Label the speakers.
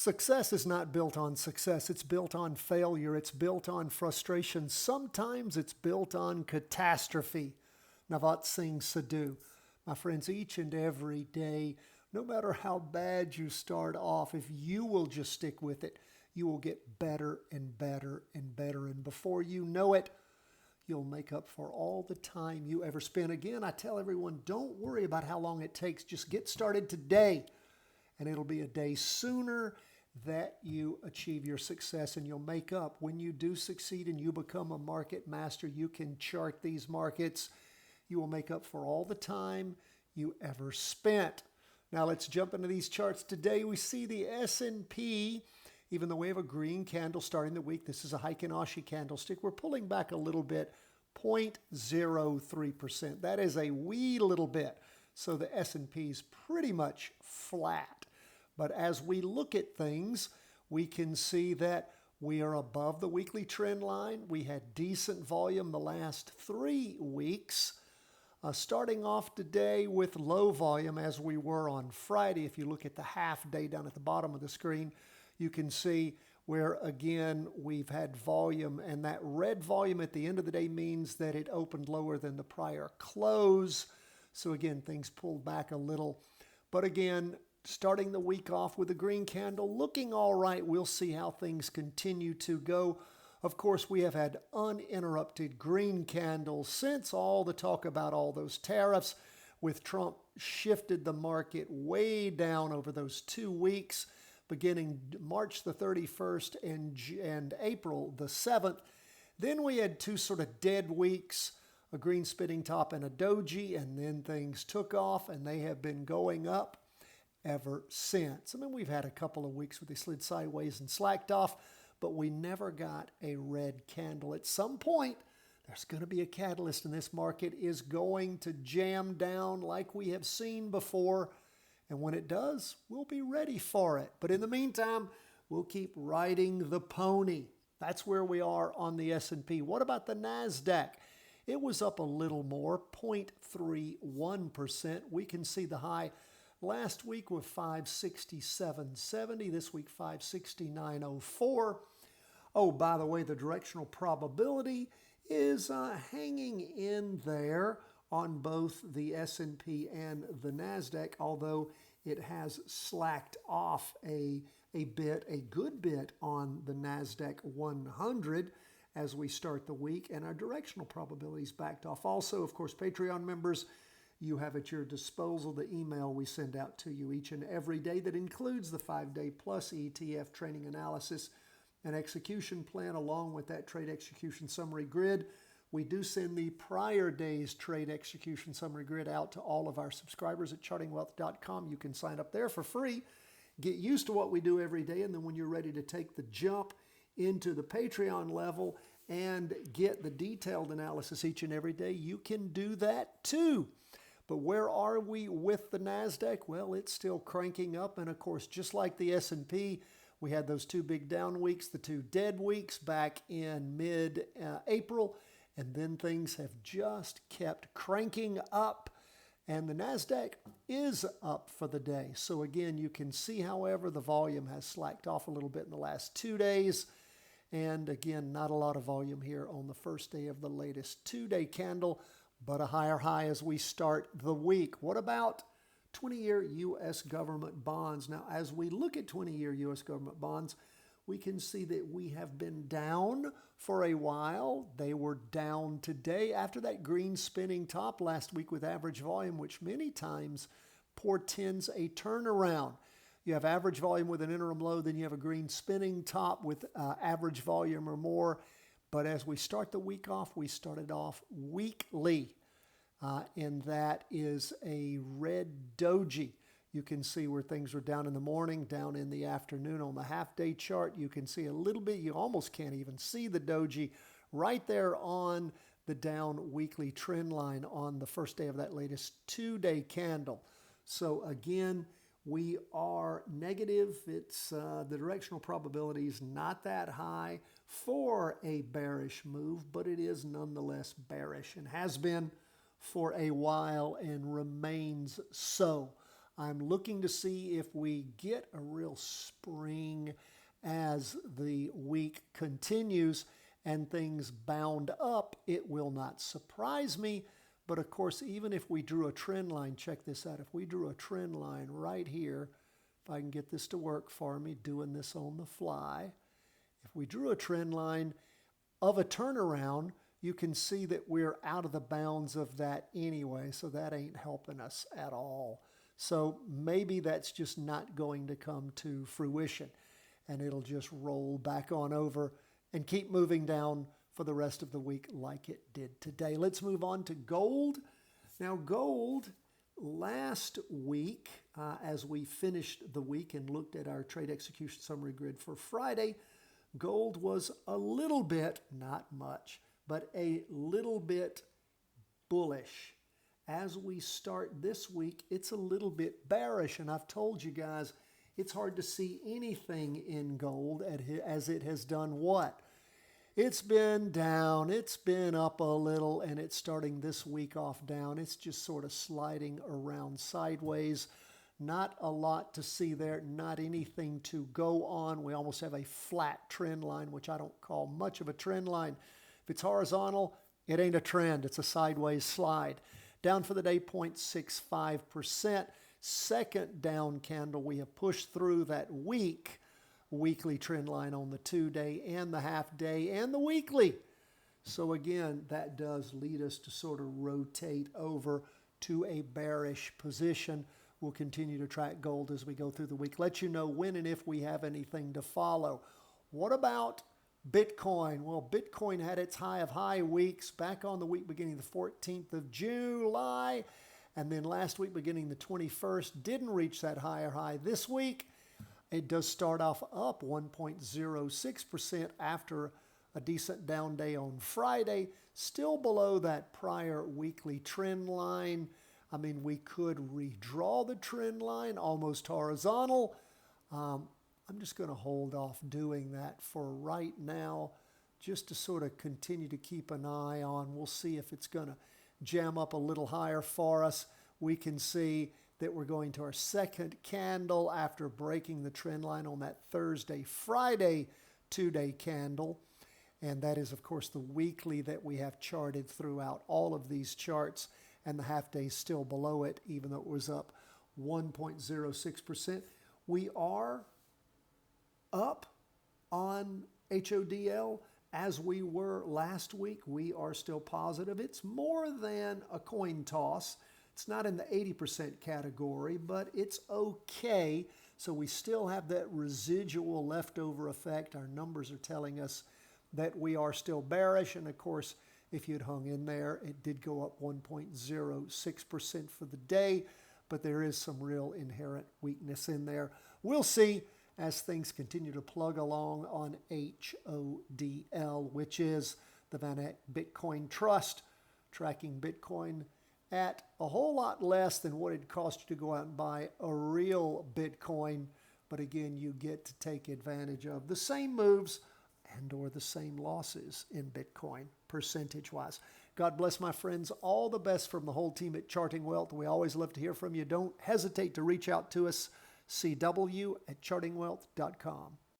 Speaker 1: Success is not built on success. It's built on failure. It's built on frustration. Sometimes it's built on catastrophe. Navjot Singh Sidhu. My friends, each and every day, no matter how bad you start off, if you will just stick with it, you will get better and better and better. And before you know it, you'll make up for all the time you ever spent. Again, I tell everyone, don't worry about how long it takes. Just get started today. And it'll be a day sooner that you achieve your success, and you'll make up. When you do succeed and you become a market master, you can chart these markets. You will make up for all the time you ever spent. Now let's jump into these charts. Today we see the S&P, even though we have a green candle starting the week, this is a Heikin-Ashi candlestick, we're pulling back a little bit, 0.03%. That is a wee little bit. So the S&P is pretty much flat. But as we look at things, we can see that we are above the weekly trend line. We had decent volume the last 3 weeks. Starting off today with low volume as we were on Friday. If you look at the half day down at the bottom of the screen, you can see where, again, we've had volume. And that red volume at the end of the day means that it opened lower than the prior close. So again, things pulled back a little. But again, starting the week off with a green candle, looking all right. We'll see how things continue to go. Of course, we have had uninterrupted green candles since all the talk about all those tariffs, with Trump shifted the market way down over those 2 weeks, beginning March the 31st and April the 7th. Then we had 2 sort of dead weeks, a green spinning top and a doji, and then things took off, and they have been going up ever since. I mean, we've had a couple of weeks where they slid sideways and slacked off, but we never got a red candle. At some point, there's going to be a catalyst, and this market is going to jam down like we have seen before. And when it does, we'll be ready for it. But in the meantime, we'll keep riding the pony. That's where we are on the S&P. What about the NASDAQ? It was up a little more, 0.31%. We can see the high last week with 567.70. This week, 569.04. Oh, by the way, the directional probability is hanging in there on both the S&P and the NASDAQ, although it has slacked off a good bit on the NASDAQ 100 as we start the week, and our directional probabilities backed off. Also, of course, Patreon members, you have at your disposal the email we send out to you each and every day that includes the 5-day plus ETF training analysis and execution plan, along with that trade execution summary grid. We do send the prior day's trade execution summary grid out to all of our subscribers at chartingwealth.com. You can sign up there for free, get used to what we do every day, and then when you're ready to take the jump into the Patreon level and get the detailed analysis each and every day, you can do that too. But where are we with the NASDAQ? Well, it's still cranking up. And of course, just like the S&P, we had those 2 big down weeks, the 2 dead weeks back in mid-April. And then things have just kept cranking up. And the NASDAQ is up for the day. So again, you can see, however, the volume has slacked off a little bit in the last 2 days. And again, not a lot of volume here on the first day of the latest 2-day candle, but a higher high as we start the week. What about 20-year U.S. government bonds? Now, as we look at 20-year U.S. government bonds, we can see that we have been down for a while. They were down today after that green spinning top last week with average volume, which many times portends a turnaround. You have average volume with an interim low, then you have a green spinning top with average volume or more. But as we start the week off, we started off weekly, and that is a red doji. You can see where things were down in the morning, down in the afternoon. On the half-day chart, you can see a little bit. You almost can't even see the doji right there on the down weekly trend line on the first day of that latest 2-day candle. So again, we are negative. It's the directional probability is not that high for a bearish move, but it is nonetheless bearish and has been for a while and remains so. I'm looking to see if we get a real spring as the week continues and things bound up. It will not surprise me. But of course, even if we drew a trend line, check this out. If we drew a trend line right here, if I can get this to work for me, doing this on the fly. If we drew a trend line of a turnaround, you can see that we're out of the bounds of that anyway, so that ain't helping us at all. So maybe that's just not going to come to fruition, and it'll just roll back on over and keep moving down for the rest of the week like it did today. Let's move on to gold. Now, gold, last week, as we finished the week and looked at our trade execution summary grid for Friday, gold was a little bit, not much, but a little bit bullish. As we start this week, it's a little bit bearish, and I've told you guys it's hard to see anything in gold as it has done what? It's been down, it's been up a little, and it's starting this week off down. It's just sort of sliding around sideways. Not a lot to see there, not anything to go on. We almost have a flat trend line, which I don't call much of a trend line. If it's horizontal, it ain't a trend, it's a sideways slide. Down for the day, 0.65%. Second down candle. We have pushed through that weekly trend line on the 2-day and the half-day and the weekly. So again, that does lead us to sort of rotate over to a bearish position. We'll continue to track gold as we go through the week. Let you know when and if we have anything to follow. What about Bitcoin? Well, Bitcoin had its high of high weeks back on the week beginning the 14th of July. And then last week beginning the 21st, didn't reach that higher high. This week, it does start off up 1.06% after a decent down day on Friday. Still below that prior weekly trend line. I mean, we could redraw the trend line, almost horizontal. I'm just going to hold off doing that for right now, just to sort of continue to keep an eye on. We'll see if it's going to jam up a little higher for us. We can see that we're going to our second candle after breaking the trend line on that Thursday-Friday 2-day candle. And that is, of course, the weekly that we have charted throughout all of these charts. And the half-day is still below it, even though it was up 1.06%. We are up on HODL as we were last week. We are still positive. It's more than a coin toss. It's not in the 80% category, but it's okay. So we still have that residual leftover effect. Our numbers are telling us that we are still bearish. And of course, if you'd hung in there, it did go up 1.06% for the day, but there is some real inherent weakness in there. We'll see as things continue to plug along on HODL, which is the Van Eck Bitcoin Trust, tracking Bitcoin at a whole lot less than what it cost you to go out and buy a real Bitcoin. But again, you get to take advantage of the same moves and or the same losses in Bitcoin percentage-wise. God bless, my friends. All the best from the whole team at Charting Wealth. We always love to hear from you. Don't hesitate to reach out to us. CW@chartingwealth.com.